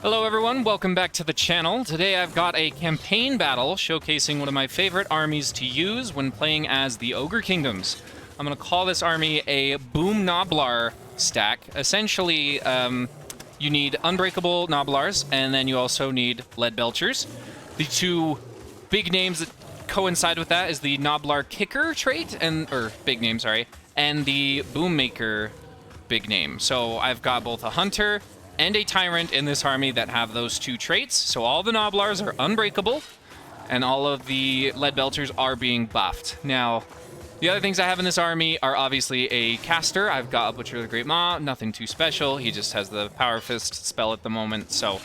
Hello everyone, welcome back to the channel. Today I've got a campaign battle showcasing one of my favorite armies to use when playing as the Ogre Kingdoms. I'm going to call this army a Boom Gnoblar stack. Essentially, you need Unbreakable Gnoblars, and then you also need Lead Belchers. The two big names that coincide with that is the Gnoblar Kicker trait, or big name, sorry, and the Boom Maker big name. So I've got both a Hunter and a Tyrant in this army that have those two traits. So all the Gnoblars are unbreakable, and all of the Lead Belchers are being buffed. Now, the other things I have in this army are obviously a caster. I've got a Butcher of the Great Maw, nothing too special. He just has the Power Fist spell at the moment, so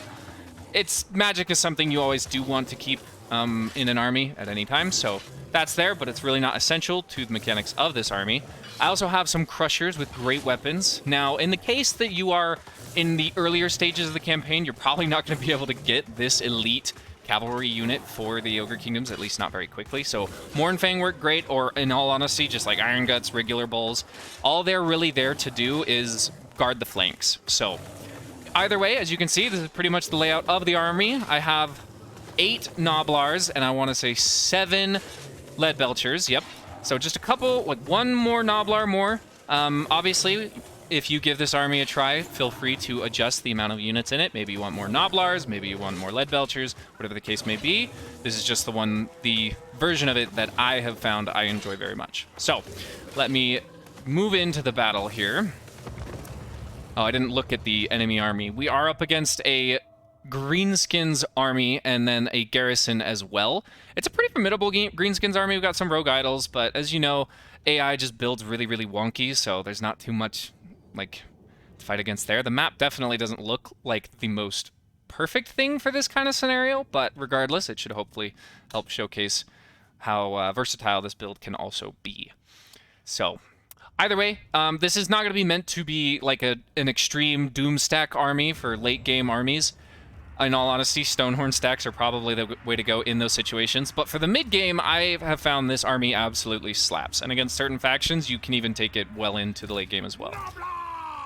magic is something you always do want to keep in an army at any time, so that's there, but it's really not essential to the mechanics of this army. I also have some Crushers with great weapons. Now, in the case that you are in the earlier stages of the campaign, you're probably not going to be able to get this elite cavalry unit for the Ogre Kingdoms, at least not very quickly. So Mournfang work great, or in all honesty, just like Iron Guts, regular Bulls. All they're really there to do is guard the flanks. So either way, as you can see, this is pretty much the layout of the army. I have 8 Gnoblars, and I want to say 7 Lead Belchers. Yep. So just a couple, like one more Gnoblar more. Obviously, if you give this army a try, feel free to adjust the amount of units in it. Maybe you want more Gnoblars, maybe you want more Lead Belchers, whatever the case may be. This is just the version of it that I have found I enjoy very much. So, let me move into the battle here. Oh, I didn't look at the enemy army. We are up against a Greenskins army and then a garrison as well. It's a pretty formidable Greenskins army. We've got some rogue idols, but as you know, AI just builds really, really wonky, so there's not too much like to fight against there. The map definitely doesn't look like the most perfect thing for this kind of scenario, but regardless, it should hopefully help showcase how versatile this build can also be. So either way, this is not going to be meant to be like an extreme Doomstack army for late game armies. In all honesty, Stonehorn stacks are probably the way to go in those situations. But for the mid-game, I have found this army absolutely slaps. And against certain factions, you can even take it well into the late game as well.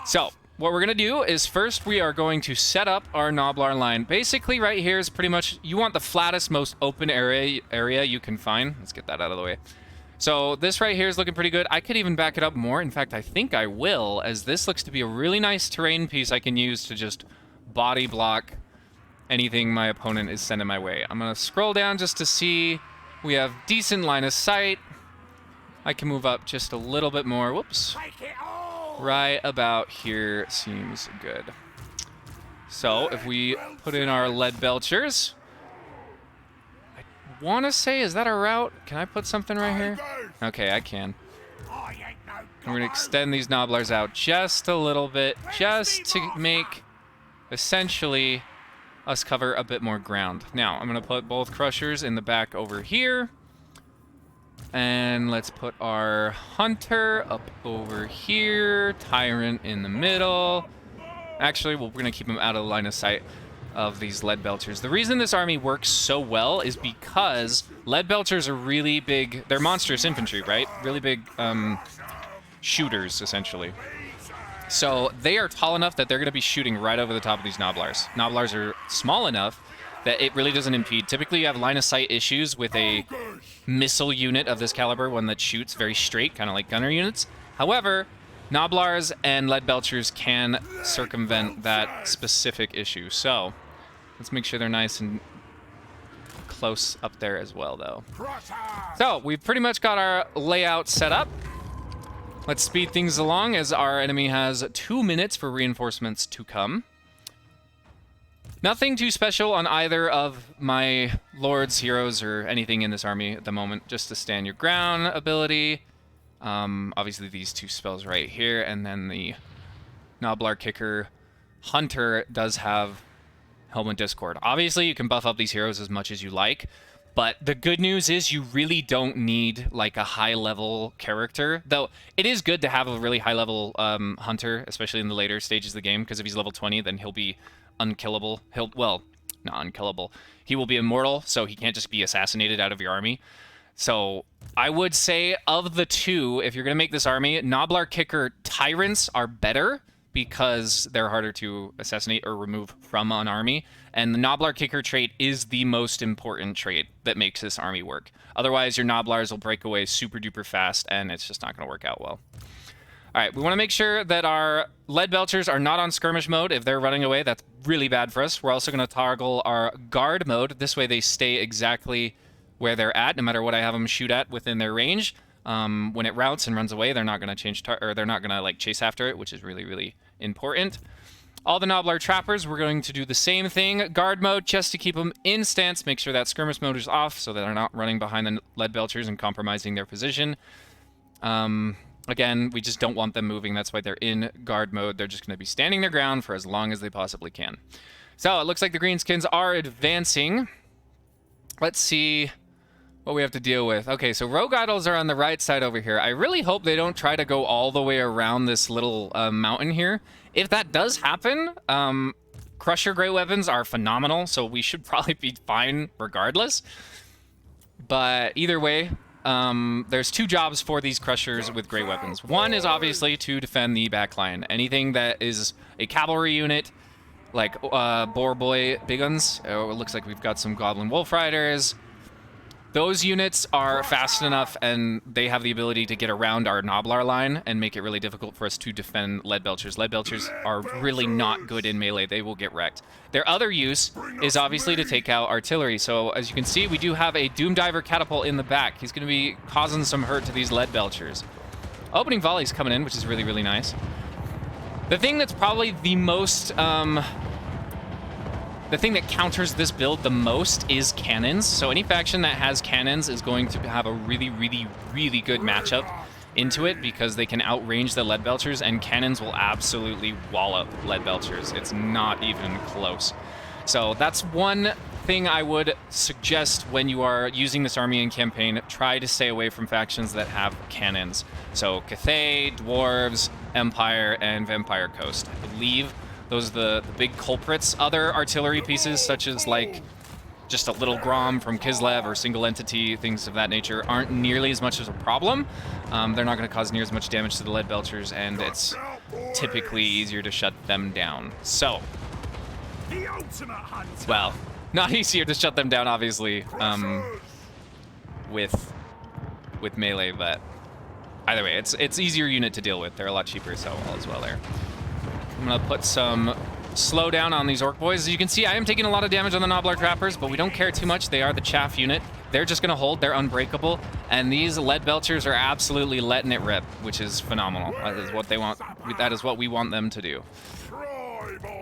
So, what we're going to do is first we are going to set up our Gnoblar line. Basically, right here is pretty much, you want the flattest, most open area you can find. Let's get that out of the way. So this right here is looking pretty good. I could even back it up more. In fact, I think I will, as this looks to be a really nice terrain piece I can use to just body block anything my opponent is sending my way. I'm going to scroll down just to see. We have decent line of sight. I can move up just a little bit more. Whoops. Right about here seems good. So if we put in our Lead Belchers, I want to say, is that a route? Can I put something right here? Okay, I can. We're going to extend these Gnoblars out just a little bit, just to make essentially us cover a bit more ground. Now, I'm going to put both Crushers in the back over here. And let's put our Hunter up over here. Tyrant in the middle. Actually, we're going to keep him out of the line of sight of these Lead Belchers. The reason this army works so well is because Lead Belchers are really big. They're monstrous infantry, right? Really big shooters, essentially. So they are tall enough that they're going to be shooting right over the top of these Gnoblars. Gnoblars are small enough that it really doesn't impede. Typically, you have line of sight issues with a missile unit of this caliber, one that shoots very straight, kind of like gunner units. However, Gnoblars and Lead Belchers can circumvent that specific issue. So let's make sure they're nice and close up there as well, though. So we've pretty much got our layout set up. Let's speed things along as our enemy has 2 minutes for reinforcements to come. Nothing too special on either of my lords, heroes, or anything in this army at the moment. Just the stand your ground ability. Obviously these two spells right here, and then the Gnoblar Kicker. Hunter does have Helmet Discord. Obviously you can buff up these heroes as much as you like, but the good news is you really don't need like a high-level character. Though it is good to have a really high-level Hunter, especially in the later stages of the game, because if he's level 20, then he'll be unkillable. Well, not unkillable. He will be immortal, so he can't just be assassinated out of your army. So I would say of the two, if you're going to make this army, Gnoblar Kicker Tyrants are better because they're harder to assassinate or remove from an army. And the Gnoblar Kicker trait is the most important trait that makes this army work. Otherwise, your Gnoblars will break away super duper fast, and it's just not going to work out well. All right, we want to make sure that our lead belchers are not on skirmish mode. If they're running away, that's really bad for us. We're also going to toggle our guard mode. This way they stay exactly where they're at, no matter what I have them shoot at within their range. When it routes and runs away, they're not going to change, or they're not going to like chase after it, which is really, really important. All the Gnoblar trappers, we're going to do the same thing. Guard mode, just to keep them in stance. Make sure that skirmish mode is off so that they're not running behind the lead belchers and compromising their position. Again, we just don't want them moving. That's why they're in guard mode. They're just going to be standing their ground for as long as they possibly can. So it looks like the greenskins are advancing. Let's see what we have to deal with. Okay, so rogue idols are on the right side over here. I really hope they don't try to go all the way around this little mountain here. If that does happen, Crusher Great Weapons are phenomenal, so we should probably be fine regardless. But either way, there's two jobs for these Crushers with Great Weapons. One is obviously to defend the backline. Anything that is a cavalry unit, like Boar Boy Big Guns, it looks like we've got some Goblin Wolf Riders. Those units are fast enough, and they have the ability to get around our Gnoblar line and make it really difficult for us to defend lead belchers. Lead belchers are really not good in melee. They will get wrecked. Their other use is obviously to take out artillery. So as you can see, we do have a Doom Diver catapult in the back. He's going to be causing some hurt to these lead belchers. Opening volley's coming in, which is really, really nice. The thing that's probably the most... the thing that counters this build the most is cannons. So any faction that has cannons is going to have a really, really, really good matchup into it because they can outrange the lead belchers, and cannons will absolutely wallop lead belchers. It's not even close. So that's one thing I would suggest when you are using this army in campaign. Try to stay away from factions that have cannons. So Cathay, Dwarves, Empire, and Vampire Coast. I believe those are the big culprits. Other artillery pieces, such as like just a little Grom from Kislev or single entity, things of that nature, aren't nearly as much as a problem. They're not going to cause near as much damage to the lead belchers, and it's typically easier to shut them down. So, well, not easier to shut them down, obviously, with melee, but either way, it's easier unit to deal with. They're a lot cheaper, so all is well there. I'm going to put some slowdown on these Orc Boys. As you can see, I am taking a lot of damage on the Gnoblar Trappers, but we don't care too much. They are the chaff unit. They're just going to hold. They're unbreakable. And these lead belchers are absolutely letting it rip, which is phenomenal. That is what they want. That is what we want them to do.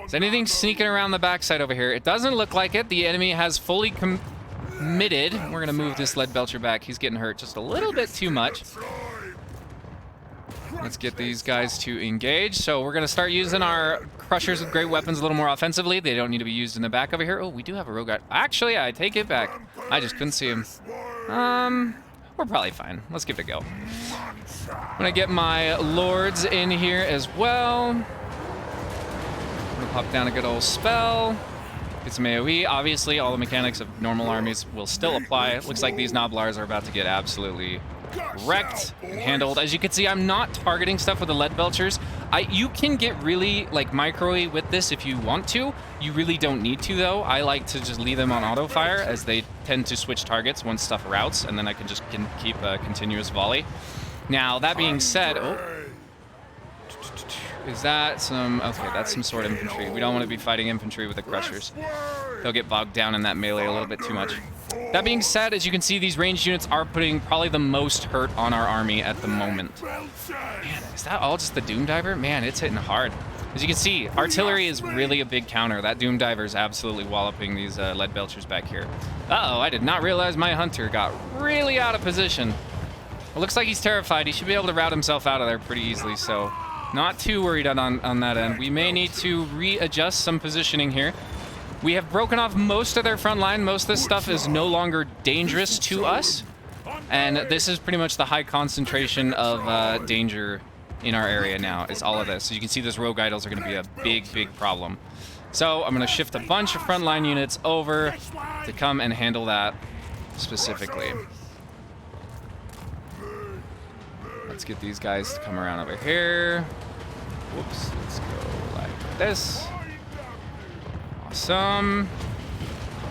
Is anything sneaking around the backside over here? It doesn't look like it. The enemy has fully committed. We're going to move this lead belcher back. He's getting hurt just a little bit too much. Let's get these guys to engage. So we're going to start using our Crushers with Great Weapons a little more offensively. They don't need to be used in the back over here. Oh, we do have a rogue guy. Actually, I take it back. I just couldn't see him. We're probably fine. Let's give it a go. I'm going to get my Lords in here as well. I'm going to pop down a good old spell. Get some AoE. Obviously, all the mechanics of normal armies will still apply. It looks like these Gnoblars are about to get absolutely wrecked and handled. As you can see, I'm not targeting stuff with the lead belchers. You can get really like micro-y with this if you want to. You really don't need to, though. I like to just leave them on auto fire, as they tend to switch targets once stuff routes, and then I can just keep a continuous volley. Now, that being said, is that some... Okay, that's some sword infantry. We don't want to be fighting infantry with the Crushers. They'll get bogged down in that melee a little bit too much. That being said, as you can see, these ranged units are putting probably the most hurt on our army at the moment. Man, is that all just the Doom Diver? Man, it's hitting hard. As you can see, artillery is really a big counter. That Doom Diver is absolutely walloping these lead belchers back here. Uh-oh, I did not realize my Hunter got really out of position. It looks like he's terrified. He should be able to route himself out of there pretty easily, so not too worried on that end. We may need to readjust some positioning here. We have broken off most of their front line. Most of this stuff is no longer dangerous to us. And this is pretty much the high concentration of danger in our area now, is all of this. So you can see those rogue idols are going to be a big, big problem. So I'm going to shift a bunch of frontline units over to come and handle that specifically. Let's get these guys to come around over here. Whoops. Let's go like this. Awesome.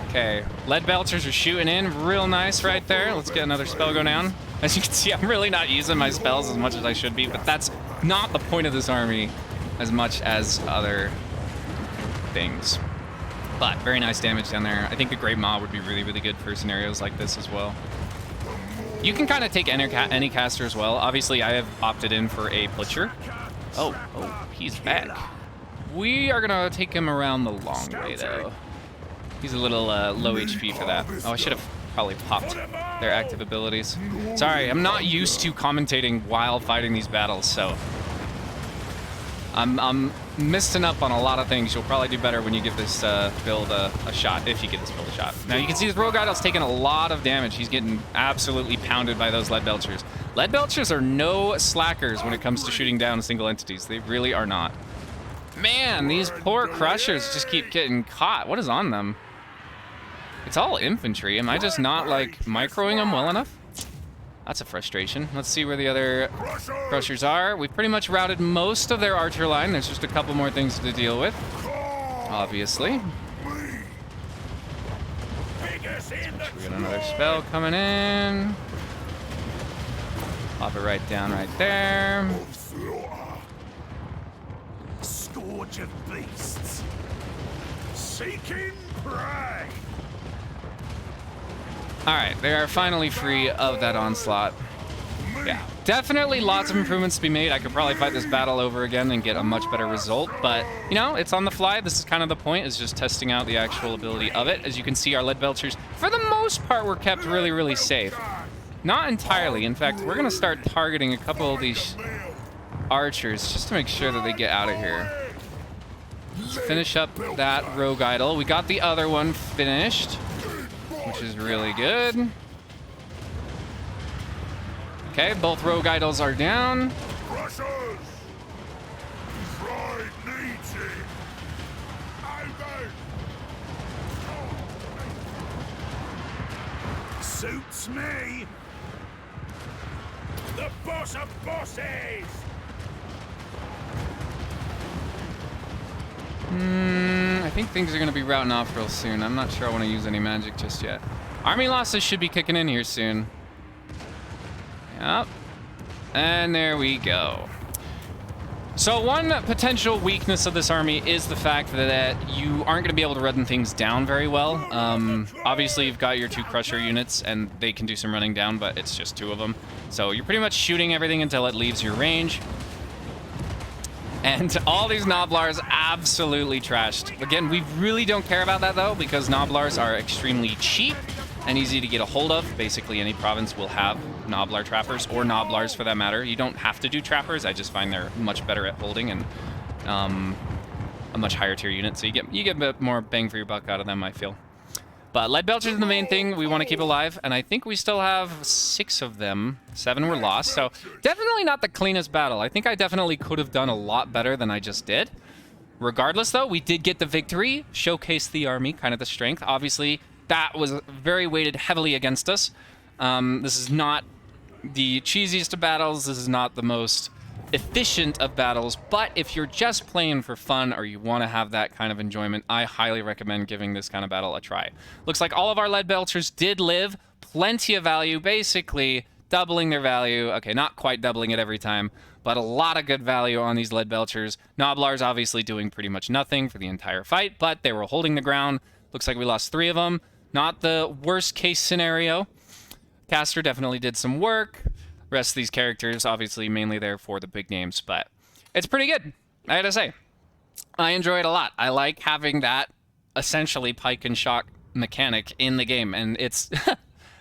Okay, lead belchers are shooting in real nice right there. Let's get another spell go down. As you can see, I'm really not using my spells as much as I should be, but that's not the point of this army as much as other things. But very nice damage down there. I think a Great Maw would be really, really good for scenarios like this as well. You can kind of take any caster as well. Obviously, I have opted in for a Butcher. Oh, he's back. We are going to take him around the long way, though. He's a little low HP for that. Oh, I should have probably popped their active abilities. Sorry, I'm not used to commentating while fighting these battles, so I'm missing up on a lot of things. You'll probably do better when you give this build a shot, if you give this build a shot. Now, you can see this Rogue Idol's taking a lot of damage. He's getting absolutely pounded by those Lead Belchers. Lead Belchers are no slackers when it comes to shooting down single entities. They really are not. Man, these poor Crushers just keep getting caught. What is on them? It's all infantry. Am I just not, like, microing them well enough? That's a frustration. Let's see where the other Crushers are. We've pretty much routed most of their archer line. There's just a couple more things to deal with, obviously. We got another spell coming in. Pop it right down right there. Scourge of beasts. Seeking prey. Alright, they are finally free of that onslaught. Yeah, definitely lots of improvements to be made. I could probably fight this battle over again and get a much better result, but, you know, it's on the fly. This is kind of the point, is just testing out the actual ability of it. As you can see, our Lead Belchers, for the most part, were kept really, really safe. Not entirely. In fact, we're going to start targeting a couple of these archers just to make sure that they get out of here. Let's finish up that Rogue Idol. We got the other one finished, which is really good. Okay, both Rogue Idols are down. Suits me. The boss of bosses. I think things are going to be routing off real soon. I'm not sure I want to use any magic just yet. Army losses should be kicking in here soon. Yep. And there we go. So one potential weakness of this army is the fact that you aren't going to be able to run things down very well. Obviously, you've got your 2 Crusher units, and they can do some running down, but it's just 2 of them. So you're pretty much shooting everything until it leaves your range. And all these Gnoblars absolutely trashed. Again, we really don't care about that, though, because Gnoblars are extremely cheap and easy to get a hold of. Basically, any province will have Gnoblar trappers, or Gnoblars for that matter. You don't have to do trappers. I just find they're much better at holding and a much higher tier unit, so you get a bit more bang for your buck out of them, I feel. But Lead Belchers is the main thing we want to keep alive, and I think we still have 6 of them. 7 were lost, so definitely not the cleanest battle. I think I definitely could have done a lot better than I just did. Regardless, though, we did get the victory, showcase the army, kind of the strength. Obviously, that was very weighted heavily against us. This is not the cheesiest of battles. This is not the most efficient of battles, but if you're just playing for fun or you want to have that kind of enjoyment, I highly recommend giving this kind of battle a try. Looks like all of our Lead Belchers did live. Plenty of value, basically doubling their value. Okay, not quite doubling it every time, but a lot of good value on these Lead Belchers. Gnoblars obviously doing pretty much nothing for the entire fight, but they were holding the ground. Looks like we lost 3 of them. Not the worst case scenario. Caster definitely did some work. Rest of these characters obviously mainly there for the big names, but it's pretty good, I gotta say. I enjoy it a lot. I like having that essentially pike and shock mechanic in the game, and it's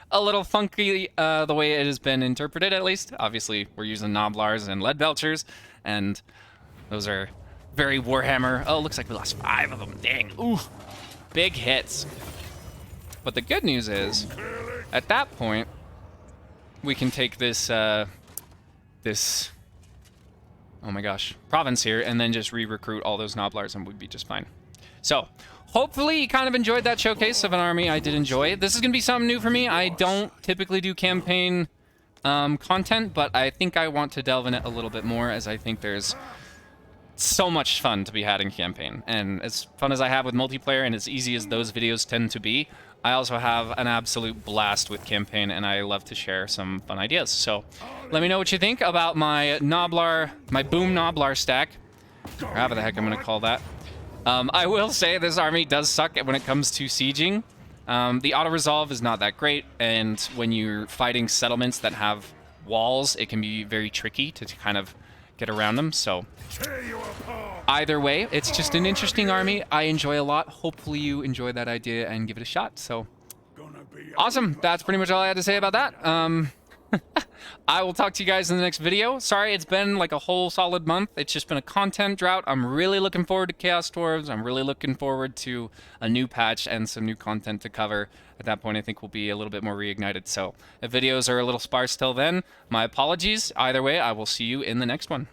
a little funky the way it has been interpreted, at least. Obviously, we're using Gnoblars and Lead Belchers, and those are very Warhammer. Oh, looks like we lost 5 of them. Dang. Ooh. Big hits. But the good news is, at that point, we can take this, oh my gosh, province here, and then just re-recruit all those Gnoblars, and we'd be just fine. So, hopefully you kind of enjoyed that showcase of an army. I did enjoy it. This is going to be something new for me. I don't typically do campaign content, but I think I want to delve in it a little bit more, as I think there's so much fun to be had in campaign. And as fun as I have with multiplayer and as easy as those videos tend to be, I also have an absolute blast with campaign, and I love to share some fun ideas. So let me know what you think about my Boom Gnoblar stack, or however the heck I'm going to call that. I will say this army does suck when it comes to sieging. The auto-resolve is not that great, and when you're fighting settlements that have walls, it can be very tricky to kind of get around them. So either way, it's just an interesting army I enjoy a lot. Hopefully you enjoy that idea and give it a shot. So awesome. That's pretty much all I had to say about that. I will talk to you guys in the next video. Sorry, it's been like a whole solid month. It's just been a content drought. I'm really looking forward to Chaos Dwarves. I'm really looking forward to a new patch and some new content to cover. At that point, I think we'll be a little bit more reignited. So if videos are a little sparse till then, my apologies. Either way, I will see you in the next one.